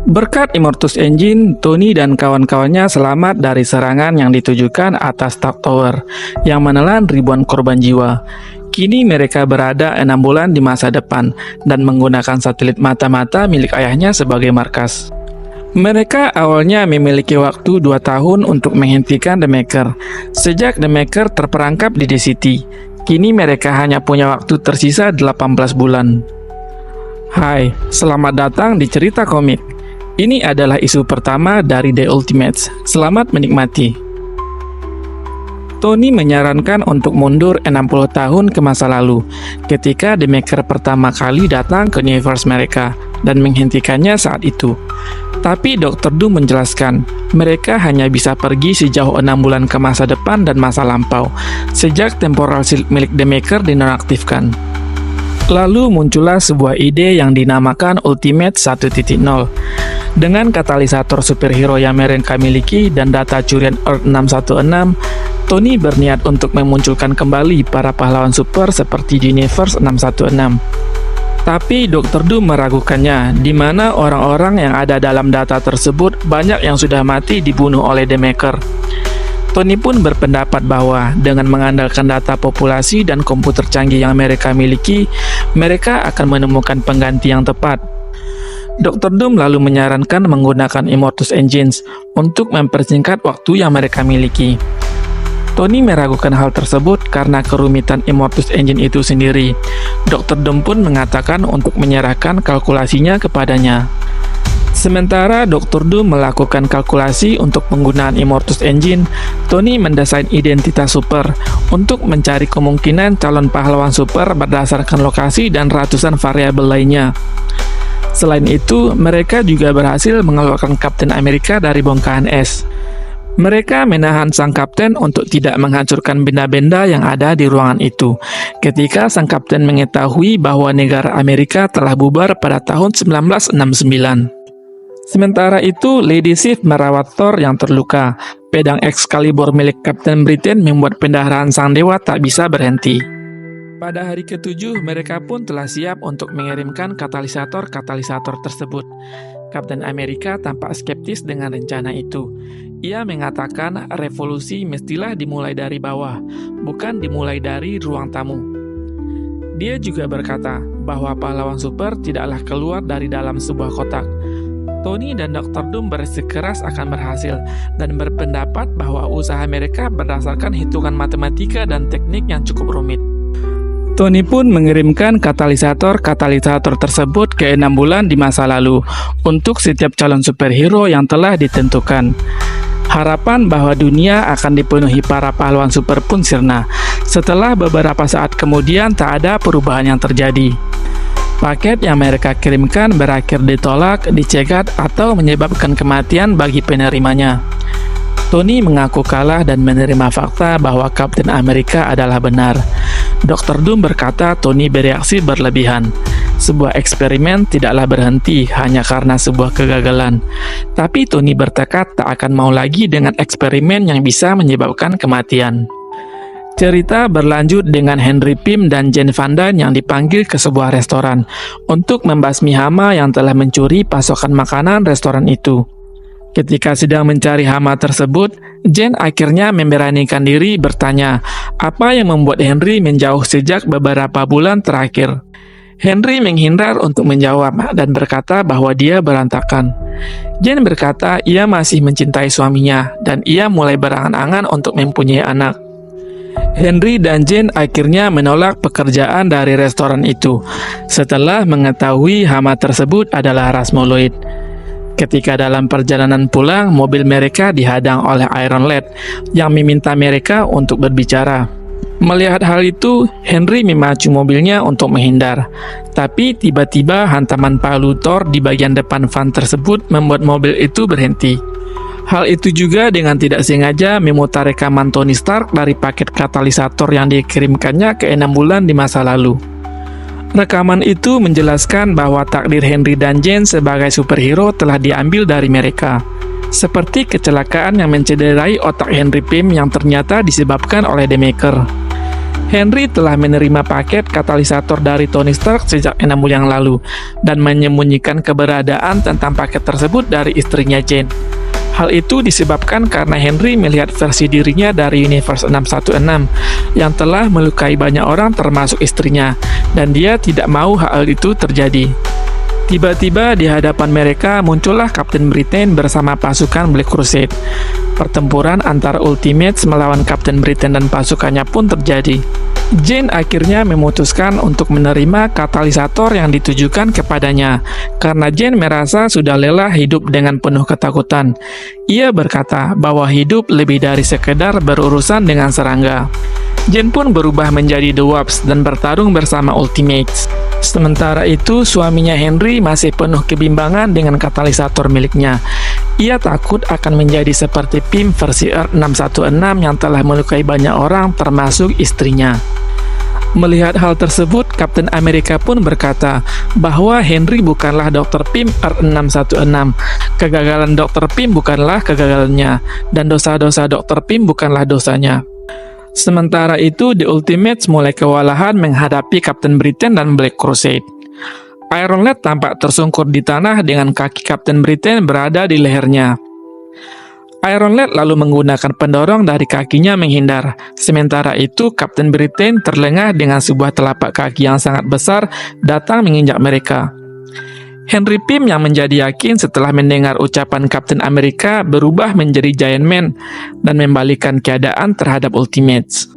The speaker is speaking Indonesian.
Berkat Immortus Engine, Tony dan kawan-kawannya selamat dari serangan yang ditujukan atas Stark Tower yang menelan ribuan korban jiwa. Kini mereka berada 6 bulan di masa depan dan menggunakan satelit mata-mata milik ayahnya sebagai markas. Mereka awalnya memiliki waktu 2 tahun untuk menghentikan The Maker. Sejak The Maker terperangkap di DCT, kini mereka hanya punya waktu tersisa 18 bulan. Hai, selamat datang di Cerita Komik. Ini adalah isu pertama dari The Ultimates. Selamat menikmati. Tony menyarankan untuk mundur 60 tahun ke masa lalu, ketika The Maker pertama kali datang ke universe mereka dan menghentikannya saat itu. Tapi Dr. Doom menjelaskan, mereka hanya bisa pergi sejauh 6 bulan ke masa depan dan masa lampau, sejak temporal shield milik The Maker dinonaktifkan. Lalu muncullah sebuah ide yang dinamakan Ultimate 1.0. Dengan katalisator superhero yang mereka miliki dan data curian Earth 616, Tony berniat untuk memunculkan kembali para pahlawan super seperti Universe 616. Tapi Dr. Doom meragukannya, di mana orang-orang yang ada dalam data tersebut banyak yang sudah mati dibunuh oleh The Maker. Tony pun berpendapat bahwa dengan mengandalkan data populasi dan komputer canggih yang mereka miliki, mereka akan menemukan pengganti yang tepat. Dr. Doom lalu menyarankan menggunakan Immortus Engines untuk mempersingkat waktu yang mereka miliki. Tony meragukan hal tersebut karena kerumitan Immortus Engine itu sendiri. Dr. Doom pun mengatakan untuk menyerahkan kalkulasinya kepadanya. Sementara Dr. Doom melakukan kalkulasi untuk penggunaan Immortus Engine, Tony mendesain identitas super untuk mencari kemungkinan calon pahlawan super berdasarkan lokasi dan ratusan variabel lainnya. Selain itu, mereka juga berhasil mengeluarkan Kapten Amerika dari bongkahan es. Mereka menahan sang kapten untuk tidak menghancurkan benda-benda yang ada di ruangan itu, ketika sang kapten mengetahui bahwa negara Amerika telah bubar pada tahun 1969. Sementara itu, Lady Sif merawat Thor yang terluka. Pedang Excalibur milik Kapten Britain membuat pendarahan sang dewa tak bisa berhenti. Pada hari ke-7, mereka pun telah siap untuk mengirimkan katalisator-katalisator tersebut. Kapten Amerika tampak skeptis dengan rencana itu. Ia mengatakan revolusi mestilah dimulai dari bawah, bukan dimulai dari ruang tamu. Dia juga berkata bahwa pahlawan super tidaklah keluar dari dalam sebuah kotak. Tony dan Dr. Doom bersikeras akan berhasil dan berpendapat bahwa usaha mereka berdasarkan hitungan matematika dan teknik yang cukup rumit. Tony pun mengirimkan katalisator-katalisator tersebut ke 6 bulan di masa lalu untuk setiap calon superhero yang telah ditentukan. Harapan bahwa dunia akan dipenuhi para pahlawan super pun sirna. Setelah beberapa saat kemudian tak ada perubahan yang terjadi. Paket yang mereka kirimkan berakhir ditolak, dicegat, atau menyebabkan kematian bagi penerimanya. Tony mengaku kalah dan menerima fakta bahwa Kapten Amerika adalah benar. Dr. Doom berkata Tony bereaksi berlebihan. Sebuah eksperimen tidaklah berhenti hanya karena sebuah kegagalan. Tapi Tony bertekad tak akan mau lagi dengan eksperimen yang bisa menyebabkan kematian. Cerita berlanjut dengan Henry Pym dan Jane Fonda yang dipanggil ke sebuah restoran untuk membasmi hama yang telah mencuri pasokan makanan restoran itu. Ketika sedang mencari hama tersebut, Jane akhirnya memberanikan diri bertanya, apa yang membuat Henry menjauh sejak beberapa bulan terakhir. Henry menghindar untuk menjawab dan berkata bahwa dia berantakan. Jane berkata ia masih mencintai suaminya dan ia mulai berangan-angan untuk mempunyai anak. Henry dan Jane akhirnya menolak pekerjaan dari restoran itu setelah mengetahui hama tersebut adalah Rasmoloid. Ketika dalam perjalanan pulang, mobil mereka dihadang oleh Iron Lad yang meminta mereka untuk berbicara. Melihat hal itu, Henry memacu mobilnya untuk menghindar. Tapi tiba-tiba hantaman palu Thor di bagian depan van tersebut membuat mobil itu berhenti. Hal itu juga dengan tidak sengaja memutar rekaman Tony Stark dari paket katalisator yang dikirimkannya ke 6 bulan di masa lalu. Rekaman itu menjelaskan bahwa takdir Henry dan Jane sebagai superhero telah diambil dari mereka, seperti kecelakaan yang mencederai otak Henry Pym yang ternyata disebabkan oleh The Maker. Henry telah menerima paket katalisator dari Tony Stark sejak 6 bulan yang lalu dan menyembunyikan keberadaan tentang paket tersebut dari istrinya Jane. Hal itu disebabkan karena Henry melihat versi dirinya dari Universe 616 yang telah melukai banyak orang termasuk istrinya, dan dia tidak mau hal itu terjadi. Tiba-tiba di hadapan mereka muncullah Captain Britain bersama pasukan Black Crusade. Pertempuran antara Ultimates melawan Captain Britain dan pasukannya pun terjadi. Jane akhirnya memutuskan untuk menerima katalisator yang ditujukan kepadanya, karena Jane merasa sudah lelah hidup dengan penuh ketakutan. Ia berkata bahwa hidup lebih dari sekedar berurusan dengan serangga. Jane pun berubah menjadi The Wasp dan bertarung bersama Ultimates. Sementara itu, suaminya Henry masih penuh kebimbangan dengan katalisator miliknya. Ia takut akan menjadi seperti Pym versi Earth 616 yang telah melukai banyak orang termasuk istrinya. Melihat hal tersebut, Captain America pun berkata bahwa Henry bukanlah Dr. Pym Earth 616. Kegagalan Dr. Pym bukanlah kegagalannya, dan dosa-dosa Dr. Pym bukanlah dosanya. Sementara itu, The Ultimates mulai kewalahan menghadapi Captain Britain dan Black Crusade. Iron Lad tampak tersungkur di tanah dengan kaki Captain Britain berada di lehernya. Iron Lad lalu menggunakan pendorong dari kakinya menghindar. Sementara itu, Captain Britain terlengah dengan sebuah telapak kaki yang sangat besar datang menginjak mereka. Henry Pym yang menjadi yakin setelah mendengar ucapan Captain America berubah menjadi Giant Man dan membalikan keadaan terhadap Ultimates.